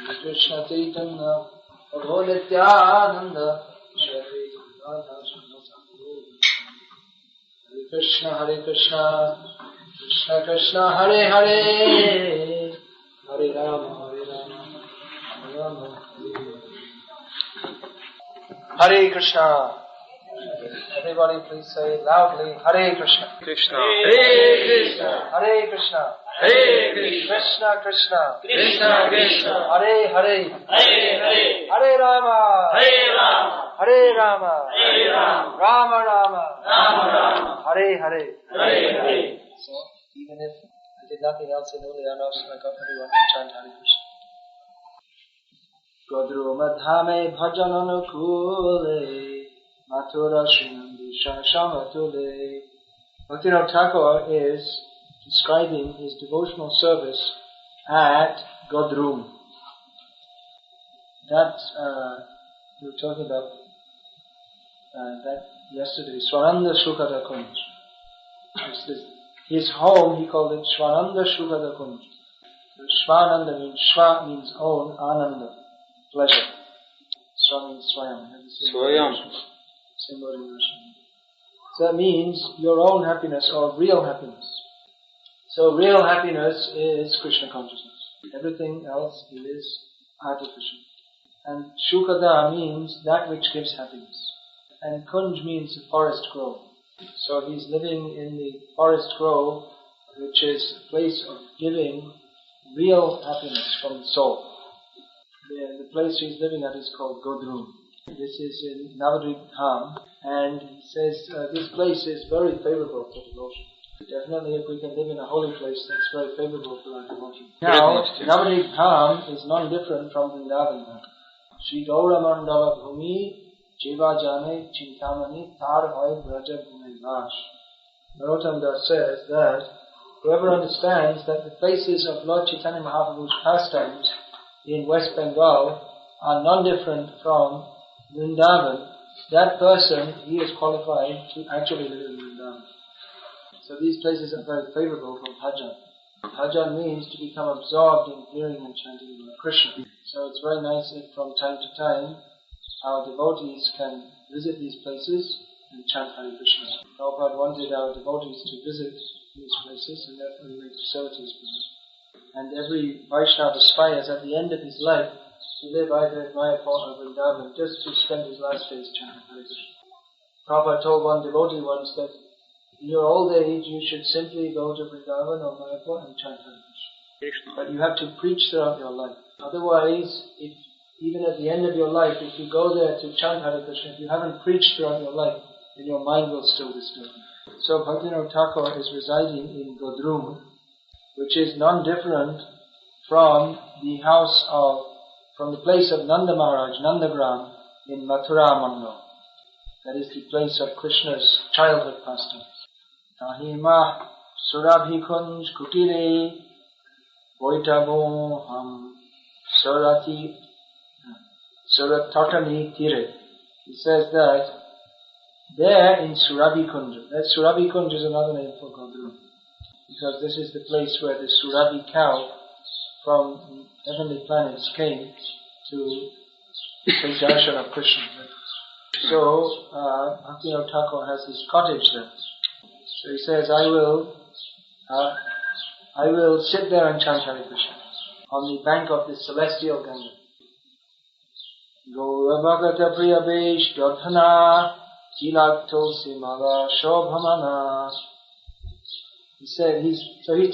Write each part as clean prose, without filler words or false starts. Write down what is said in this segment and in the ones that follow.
Krishna Chaitanya Prabhu Nityananda Shri Radha Hare Krishna Krishna Krishna Hare Hare Hare Rama Hare Rama Hare Krishna. Everybody please say loudly Hare Krishna Krishna Hare Krishna Hare Krishna Hare Krishna Krishna Krishna Krishna Krishna Hare Hare Hare Hare Hare Rama Hare Rama Hare Rama Hare Rama Rama Rama Rama Rama Hare Hare Hare Hare. So even if I did nothing else in Ulianos, I got everyone to chant Hare Krishna. Godruma dhame bhajana anukule mathura shinandisha shamatule. Bhakti Thakur is describing his devotional service at Godruma. That we were talking about that yesterday. Swananda Shukada Kunj. His home, he called it Swananda Shukada Kunj. Swananda means Shva means own, Ananda, pleasure. Swa means Swayam. Swayam. Same word in Russian. So that means your own happiness or real happiness. So real happiness is Krishna consciousness. Everything else is artificial. And Shukada means that which gives happiness. And Kunj means a forest grove. So he's living in the forest grove, which is a place of giving real happiness from the soul. The place he's living at is called Godruma. This is in Navadvip Dham, and he says this place is very favorable for devotion. Definitely if we can live in a holy place, that's very favorable for our devotion. Now, Navadvip Dham is non-different from Vrindavan Dham. Shri Gaura Mandala Bhumi Jiva Jane Chintamani Tar Hoy Braja Bhumi Vash. Narottam Das says that whoever understands that the places of Lord Chaitanya Mahaprabhu's pastimes in West Bengal are non-different from Vrindavan, that person, he is qualified to actually live in Vrindavan. So these places are very favorable for bhajana. Bhajan means to become absorbed in hearing and chanting about Krishna. So it's very nice if from time to time our devotees can visit these places and chant Hare Krishna. Prabhupada wanted our devotees to visit these places and therefore he made facilities for them. And every Vaishnava aspires at the end of his life to live either at Mayapur or Vrindavan just to spend his last days chanting Hare Krishna. Prabhupada told one devotee once that in your old age you should simply go to Vrindavan or Mayapur and chant Hare Krishna. But you have to preach throughout your life. Otherwise, if even at the end of your life, if you go there to chant Hare Krishna, if you haven't preached throughout your life, then your mind will still disturb you. So Bhaktivinoda Thakur is residing in Godruma, which is non-different from the house from the place of Nanda Maharaj, Nandagram, in Mathura Mandal. That is the place of Krishna's childhood pastimes. Tahima Surabhikunj Kutire Voitamo Ham Suratotani Tire. He says that there in Surabhikunj, that Surabhikunj is another name for Godruma, because this is the place where the Surabhi cow from heavenly planets came to take darshan of Krishna. So Bhaktivinoda Thakur has his cottage there. So he says, I will sit there and chant Hare Krishna on the bank of the celestial Ganga. Gaura Bhagata Priya Vesh Dodhana Tilakto Simala Shobhamana. He's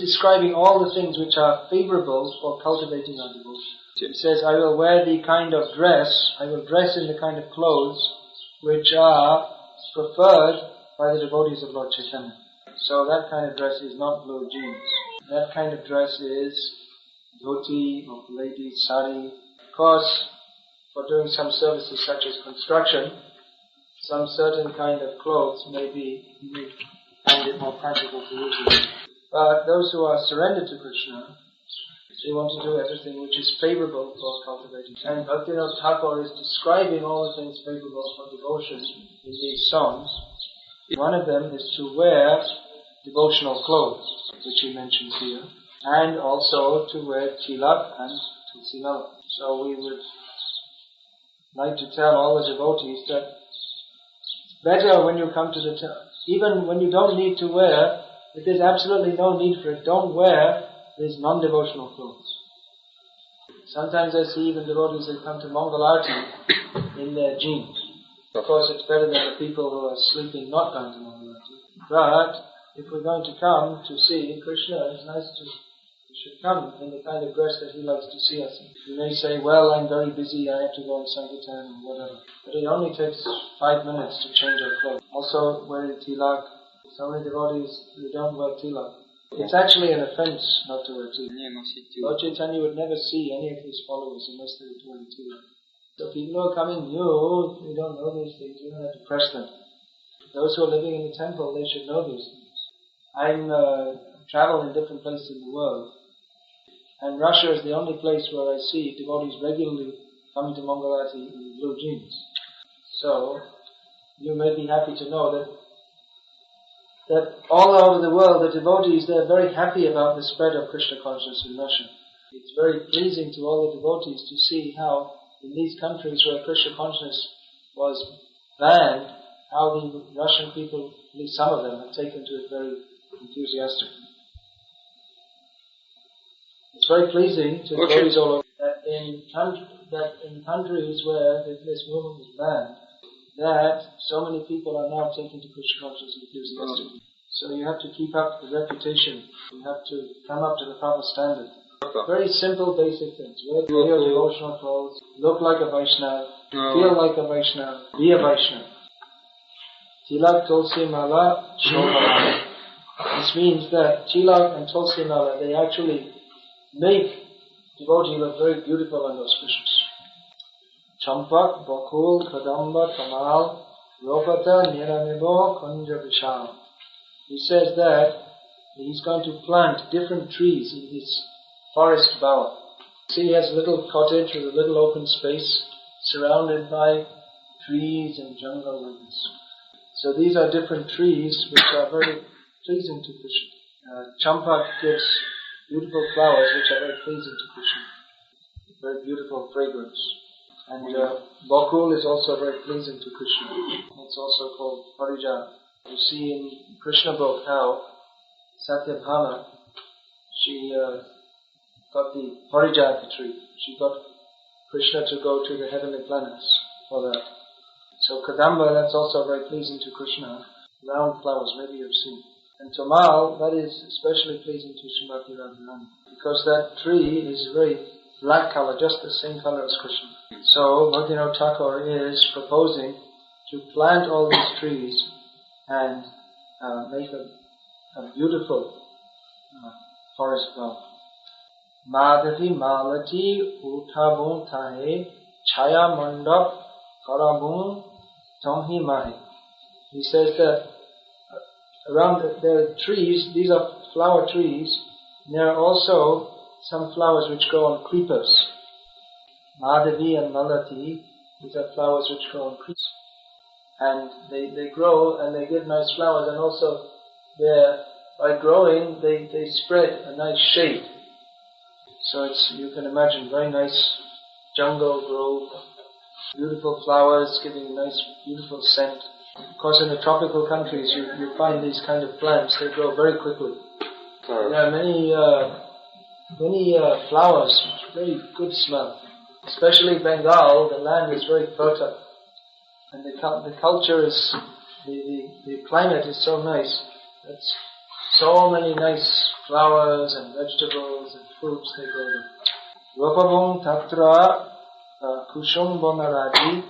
describing all the things which are favorable for cultivating our devotion. He says, I will wear the kind of dress, I will dress in the kind of clothes which are preferred by the devotees of Lord Chaitanya. So that kind of dress is not blue jeans. That kind of dress is dhoti or lady sari. Of course, for doing some services such as construction, some certain kind of clothes you may find it more practical to use. But those who are surrendered to Krishna, they want to do everything which is favorable for cultivating. And Bhaktivinoda Thakur is describing all the things favorable for devotion in these songs. One of them is to wear devotional clothes, which he mentions here, and also to wear tilak and Tulsi Mala. So we would like to tell all the devotees that it's better when you come to the temple, even when you don't need to wear, if there's absolutely no need for it, don't wear these non-devotional clothes. Sometimes I see even devotees that come to Mangalarti in their jeans. Of course it's better than the people who are sleeping not going to Mangalarti. But if we're going to come to see Krishna, it's nice to, we should come in the kind of dress that he likes to see us in. You may say, well, I'm very busy, I have to go on Sankirtan or whatever. But it only takes 5 minutes to change our clothes. Also wearing tilak. So many devotees who don't wear tilak. It's actually an offense not to wear tilak. Lord Chaitanya would never see any of his followers unless they were wearing tilak. So people who are coming new, they don't know these things, you don't have to press them. Those who are living in the temple, they should know these things. I'm traveled in different places in the world, and Russia is the only place where I see devotees regularly coming to Mangalarti in blue jeans. So, you may be happy to know that all over the world, the devotees, they're very happy about the spread of Krishna consciousness in Russia. It's very pleasing to all the devotees to see how in these countries where Krishna consciousness was banned, how the Russian people, at least some of them, have taken to it very enthusiastically. It's very pleasing to devotees all over that in countries where this movement was banned, that so many people are now taken to Krishna consciousness enthusiastically. So you have to keep up the reputation. You have to come up to the proper standard. Very simple, basic things. Wear your devotional clothes, look like a Vaishnava, feel like a Vaishnava, be a Vaishnava. Tilak, Tulsi Mala, Shobha. This means that Tilak and Tulsi Mala, they actually make devotee look very beautiful and auspicious. Champak, Bakul, Kadamba, Kamal, Ropata, Niramibo, Kunja Vishal. He says that he's going to plant different trees in his forest bower. See, he has a little cottage with a little open space surrounded by trees and jungle like this. So these are different trees which are very pleasing to Krishna. Champak gives beautiful flowers which are very pleasing to Krishna. Very beautiful fragrance. And Bakul is also very pleasing to Krishna. It's also called Parijat. You see in Krishna book how Satyabhama, she got the Parijat tree. She got Krishna to go to the heavenly planets for that. So Kadamba, that's also very pleasing to Krishna. Round flowers, maybe you've seen. And Tamal, that is especially pleasing to Srimati Radharani, because that tree is very black color, just the same color as Krishna. So Bhaktivinoda Thakur is proposing to plant all these trees and make a beautiful forest flower. Madhavi Malati Uthabun Tahe Chaya Mandap Karabun Tomhi Mahe. He says that around the trees, these are flower trees, and there are also some flowers which grow on creepers. Madhavi and Malati, these are flowers which grow on creepers. And they grow and they give nice flowers, and also by growing they spread a nice shade. So it's, you can imagine, very nice jungle grove, beautiful flowers giving a nice beautiful scent. Of course in the tropical countries you find these kind of plants, they grow very quickly. There are many flowers, very good smell. Especially Bengal, the land is very fertile. And the culture is, the climate is so nice. That's so many nice flowers and vegetables and fruits they grow there. Rupavung Tatra Kushum Bonaraji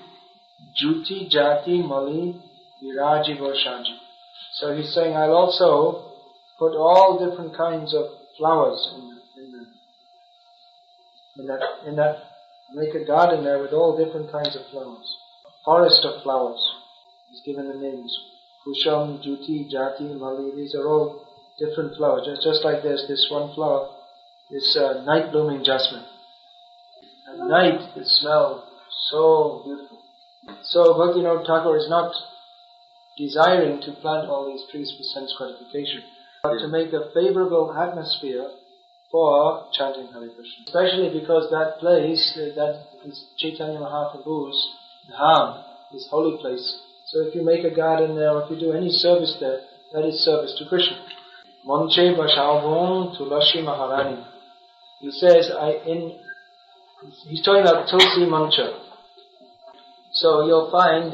Juti Jati Mali Viraji Voshaji. So he's saying, I'll also put all different kinds of flowers in that, make a garden there with all different kinds of flowers. Forest of flowers. He's given the names. Kusham, Juti, Jati, Mali, these are all different flowers. Just like there's this one flower, this night blooming jasmine. At night it smells so beautiful. So Bhaktivinoda Thakur is not desiring to plant all these trees for sense gratification, but to make a favorable atmosphere for chanting Hare Krishna. Especially because that place, that is Chaitanya Mahaprabhu's dhame, his holy place. So if you make a garden there, or if you do any service there, that is service to Krishna. Manche Vashavong Tulashi Maharani. He says, he's talking about Tulsi Mancha. So you'll find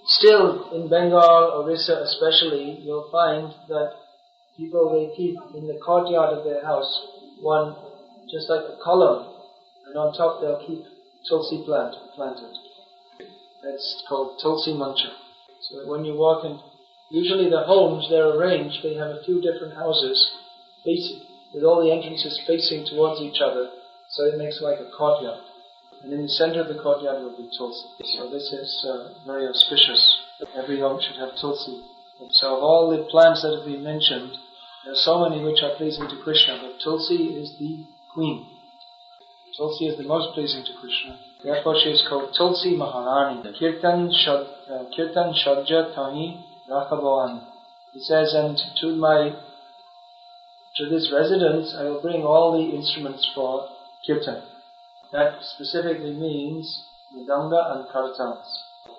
still in Bengal, Orissa especially, you'll find that people, they keep in the courtyard of their house one, just like a column, and on top they'll keep Tulsi plant planted. That's called Tulsi Mancha. So that when you walk in, usually the homes, they're arranged, they have a few different houses facing, with all the entrances facing towards each other, so it makes like a courtyard. And in the center of the courtyard will be Tulsi. So this is very auspicious. Every home should have Tulsi. So of all the plants that have been mentioned, there are so many which are pleasing to Krishna, but Tulsi is the queen. Tulsi is the most pleasing to Krishna. Therefore she is called Tulsi Maharani. Kirtan Shadja Tahi Rakhavan. He says, and to this residence I will bring all the instruments for kirtan. That specifically means mridanga and kartals.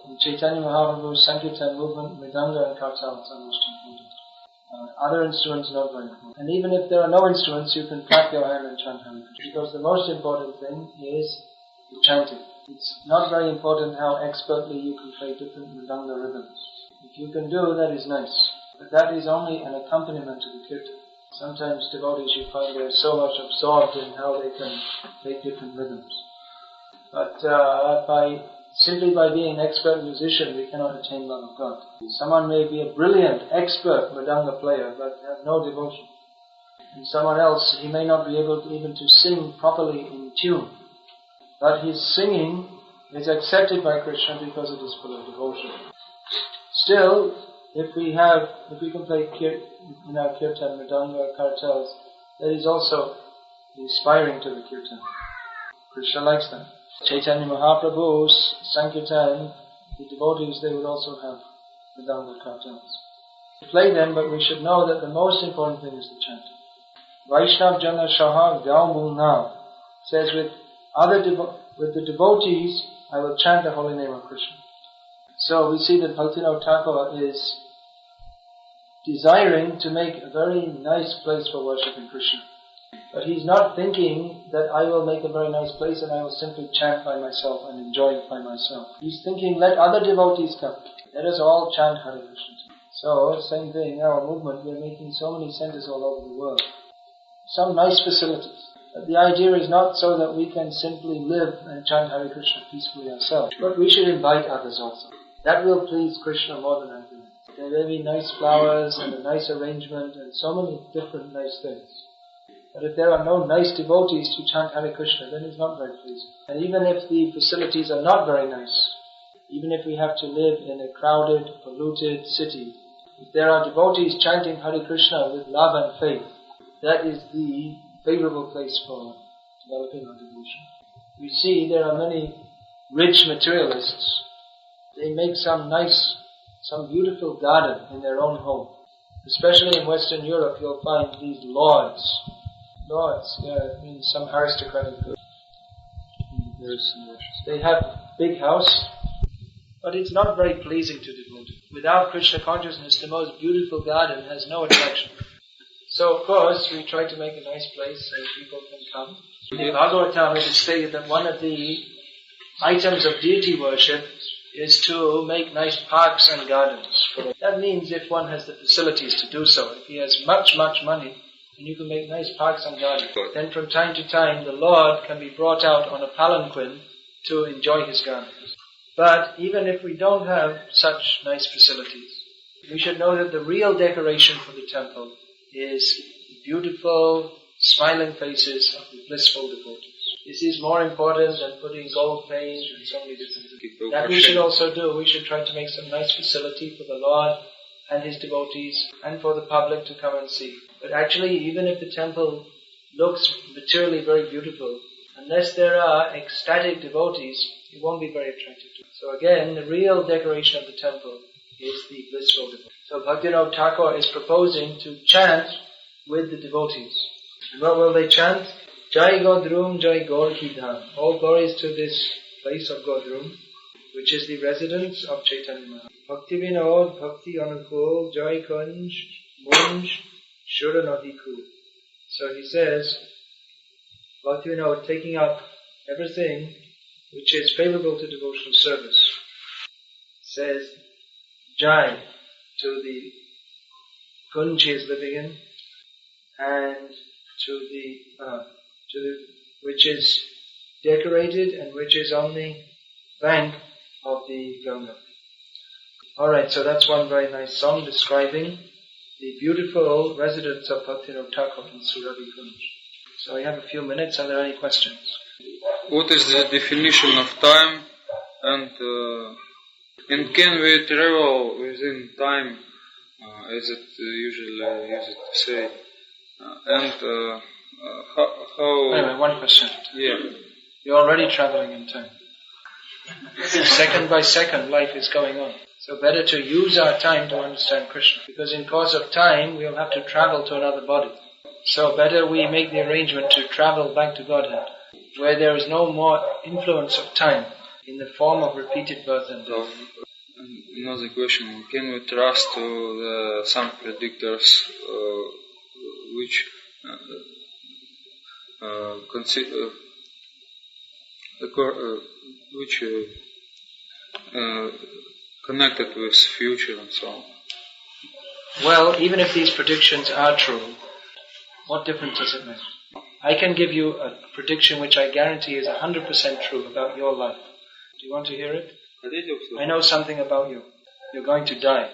In Chaitanya Mahaprabhu's Sankirtan movement, mridanga and kartals are most important. Other instruments not very important. And even if there are no instruments, you can clap your hand and chant Hare Krishna. Because the most important thing is the chanting. It's not very important how expertly you can play different mridanga rhythms. If you can do, that is nice. But that is only an accompaniment to the kirtan. Sometimes devotees, you find they're so much absorbed in how they can make different rhythms. But simply by being an expert musician, we cannot attain love of God. Someone may be a brilliant, expert mridanga player, but have no devotion. And someone else, he may not be able even to sing properly in tune. But his singing is accepted by Krishna because it is full of devotion. Still, if we can play in our kirtan, mridanga, kartals, that is also inspiring to the kirtan. Krishna likes them. Chaitanya Mahaprabhu's Sankirtan, the devotees, they would also have mridanga, kartals. We play them, but we should know that the most important thing is the chant. Vaishnav Jana Shaha Gau Mungna says, with the devotees, I will chant the holy name of Krishna. So we see that Bhaktivinoda Thakur is desiring to make a very nice place for worshipping Krishna. But he's not thinking that I will make a very nice place and I will simply chant by myself and enjoy it by myself. He's thinking, let other devotees come. Let us all chant Hare Krishna. So, same thing, our movement, we're making so many centers all over the world. Some nice facilities. But the idea is not so that we can simply live and chant Hare Krishna peacefully ourselves. But we should invite others also. That will please Krishna more than anything. There may be nice flowers and a nice arrangement and so many different nice things. But if there are no nice devotees to chant Hare Krishna, then it's not very pleasing. And even if the facilities are not very nice, even if we have to live in a crowded, polluted city, if there are devotees chanting Hare Krishna with love and faith, that is the favorable place for developing our devotion. You see, there are many rich materialists. They make some beautiful garden in their own home. Especially in Western Europe, you'll find these lords. Lords, it means some aristocratic good. They have big house, but it's not very pleasing to devotees. Without Krishna consciousness, the most beautiful garden has no attraction. So, of course, we try to make a nice place so people can come. In Bhagavatam, it is stated that one of the items of deity worship is to make nice parks and gardens. That means if one has the facilities to do so, if he has much money, and you can make nice parks and gardens, then from time to time the Lord can be brought out on a palanquin to enjoy his gardens. But even if we don't have such nice facilities, we should know that the real decoration for the temple is beautiful, smiling faces of the blissful devotees. This is more important than putting gold paint and so many different things. That we should also do. We should try to make some nice facility for the Lord and his devotees and for the public to come and see. But actually, even if the temple looks materially very beautiful, unless there are ecstatic devotees, it won't be very attractive to us. So again, the real decoration of the temple is the blissful devotee. So Bhaktivinoda Thakur is proposing to chant with the devotees. And what will they chant? Jai Godrum, Jai Gaur Ki Dham. All glories to this place of Godrum, which is the residence of Chaitanya Mahaprabhu. Bhakti Vinod, Bhakti Anukule, Jai Kunj, Munj, Shuranadiku. So he says, Bhakti Vinod, taking up everything which is favorable to devotional service, says Jai to the Kunj he is living in, and to the which is decorated and which is on the bank of the Ganga. Alright, so that's one very nice song describing the beautiful residence of Bhaktivinoda Thakur in Surabhi Kunj. So we have a few minutes. Are there any questions? What is the definition of time, and can we travel within time, as it usually used to say, how? Anyway, one question. Yeah. You're already traveling in time. Second by second, life is going on. So better to use our time to understand Krishna. Because in course of time, we'll have to travel to another body. So better we make the arrangement to travel back to Godhead, where there is no more influence of time in the form of repeated birth and death. Another question: can we trust to some predictors which connected with future and so on? Well, even if these predictions are true, what difference does it make? I can give you a prediction which I guarantee is 100% true about your life. Do you want to hear it? I know something about you. You're going to die.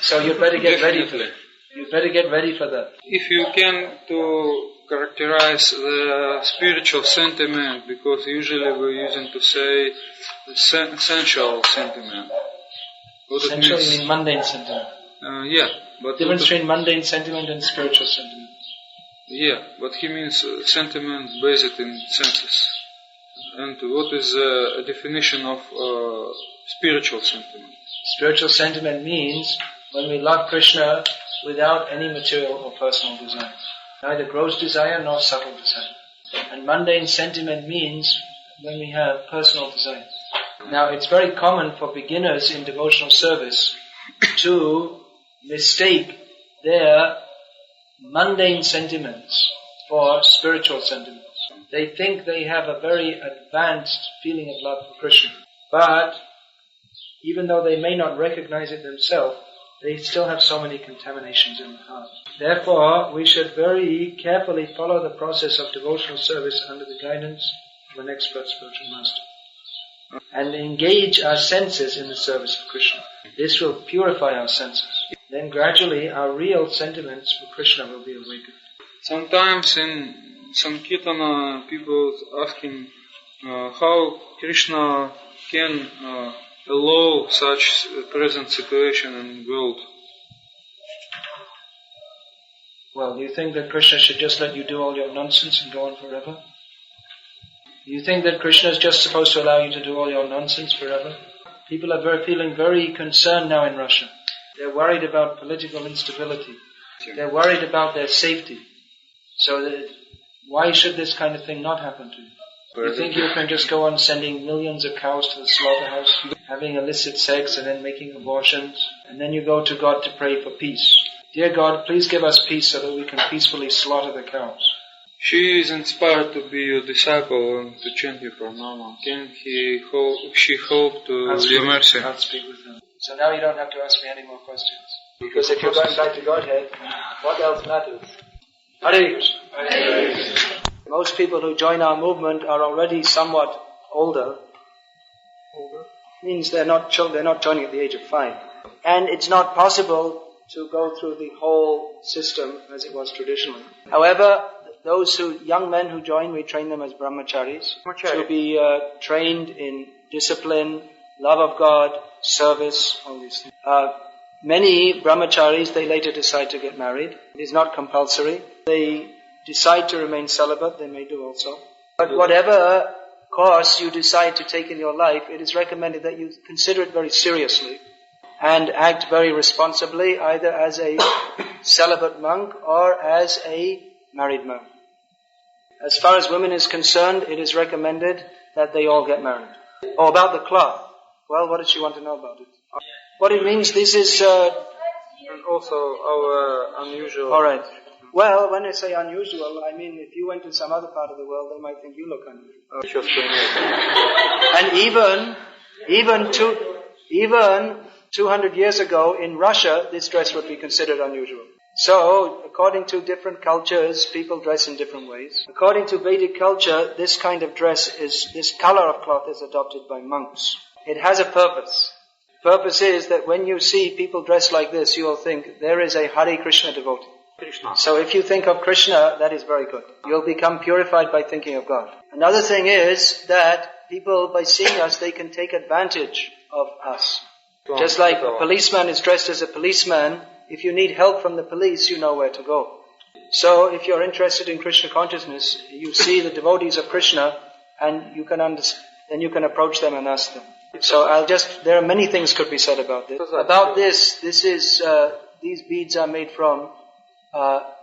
So you better get ready for it. You better get ready for that. If you can to characterize the spiritual sentiment, because usually we're using to say sensual sentiment. What Sensual, it means? you mean mundane sentiment. Yeah, but Difference between mundane sentiment and spiritual sentiment. Yeah, but he means sentiment based in senses. And what is a definition of spiritual sentiment? Spiritual sentiment means when we love Krishna without any material or personal desire. Neither gross desire nor subtle desire. And mundane sentiment means when we have personal desires. Now it's very common for beginners in devotional service to mistake their mundane sentiments for spiritual sentiments. They think they have a very advanced feeling of love for Krishna. But even though they may not recognize it themselves, they still have so many contaminations in the heart. Therefore, we should very carefully follow the process of devotional service under the guidance of an expert spiritual master. And engage our senses in the service of Krishna. This will purify our senses. Then gradually our real sentiments for Krishna will be awakened. Sometimes in Sankirtana people asking how Krishna can allow such present situation in the world. Well, do you think that Krishna should just let you do all your nonsense and go on forever? Do you think that Krishna is just supposed to allow you to do all your nonsense forever? People are feeling very concerned now in Russia. They're worried about political instability. They're worried about their safety. So why should this kind of thing not happen to you? You think you can just go on sending millions of cows to the slaughterhouse, having illicit sex and then making abortions, and then you go to God to pray for peace. Dear God, please give us peace so that we can peacefully slaughter the cows. She is inspired to be your disciple and to chant your pranama. Can she hope to your mercy? I'll speak with them. So now you don't have to ask me any more questions. Because if you're going back to Godhead, what else matters? Hare Krishna. Hare Krishna. Most people who join our movement are already somewhat older. Means they're not joining at the age of 5. And it's not possible to go through the whole system as it was traditionally. However, young men who join, we train them as brahmacharis to be trained in discipline, love of God, service, all these things. Many brahmacharis, they later decide to get married. It is not compulsory. They decide to remain celibate, they may do also. But whatever course you decide to take in your life, it is recommended that you consider it very seriously and act very responsibly, either as a celibate monk or as a married monk. As far as women is concerned, it is recommended that they all get married. Oh, about the cloth. Well, what did she want to know about it? What it means, this is... And also our unusual... Alright. Well, when I say unusual, I mean if you went to some other part of the world, they might think you look unusual. And even 200 years ago in Russia, this dress would be considered unusual. So, according to different cultures, people dress in different ways. According to Vedic culture, this kind of this color of cloth is adopted by monks. It has a purpose. Purpose is that when you see people dressed like this, you will think there is a Hare Krishna devotee. So if you think of Krishna, that is very good. You'll become purified by thinking of God. Another thing is that people, by seeing us, they can take advantage of us. Just like a policeman is dressed as a policeman, if you need help from the police, you know where to go. So if you're interested in Krishna consciousness, you see the devotees of Krishna, and you can then you can approach them and ask them. So there are many things could be said about this. About this is, these beads are made from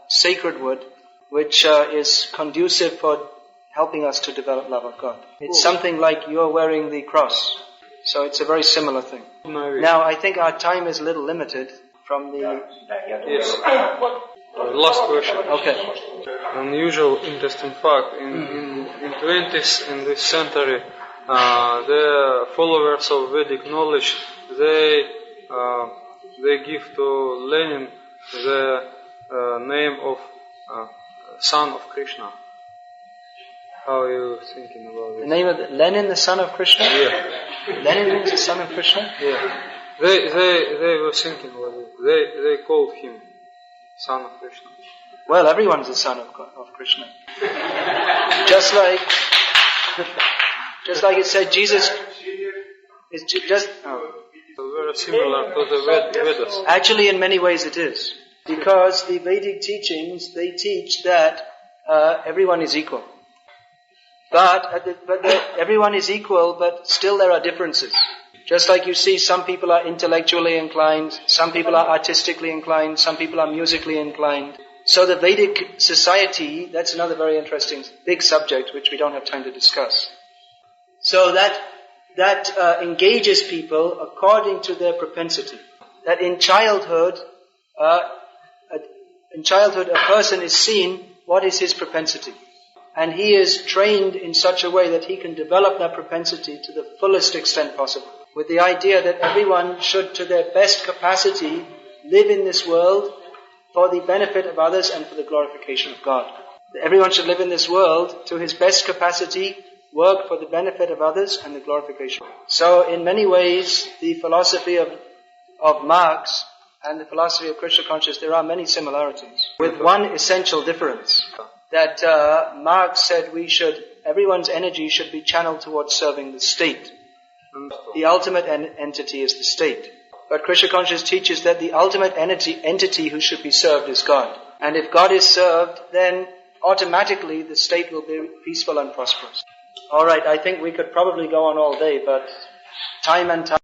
sacred wood, which is conducive for helping us to develop love of God. It's something like you're wearing the cross. So it's a very similar thing. Now, I think our time is a little limited from the... Yes. Last question. Okay. Unusual, interesting fact. In 20th, in this century, the followers of Vedic knowledge, they give to Lenin the name of son of Krishna. How are you thinking about this? The name of Lenin, the son of Krishna? Yeah. Lenin means the son of Krishna? Yeah. They were thinking about it. They called him son of Krishna. Well, everyone's the son of Krishna. Just like it said, Jesus is just... Very similar to the Vedas. Actually, in many ways it is. Because the Vedic teachings, they teach that everyone is equal. But everyone is equal, but still there are differences. Just like you see, some people are intellectually inclined, some people are artistically inclined, some people are musically inclined. So the Vedic society, that's another very interesting, big subject which we don't have time to discuss. So that engages people according to their propensity. That in childhood, a person is seen what is his propensity. And he is trained in such a way that he can develop that propensity to the fullest extent possible. With the idea that everyone should, to their best capacity, live in this world for the benefit of others and for the glorification of God. Everyone should live in this world to his best capacity, work for the benefit of others and the glorification. So in many ways, the philosophy of Marx and the philosophy of Krishna consciousness, there are many similarities. With one essential difference, that Marx said everyone's energy should be channeled towards serving the state. The ultimate entity is the state. But Krishna consciousness teaches that the ultimate entity who should be served is God. And if God is served, then automatically the state will be peaceful and prosperous. Alright, I think we could probably go on all day, but time and time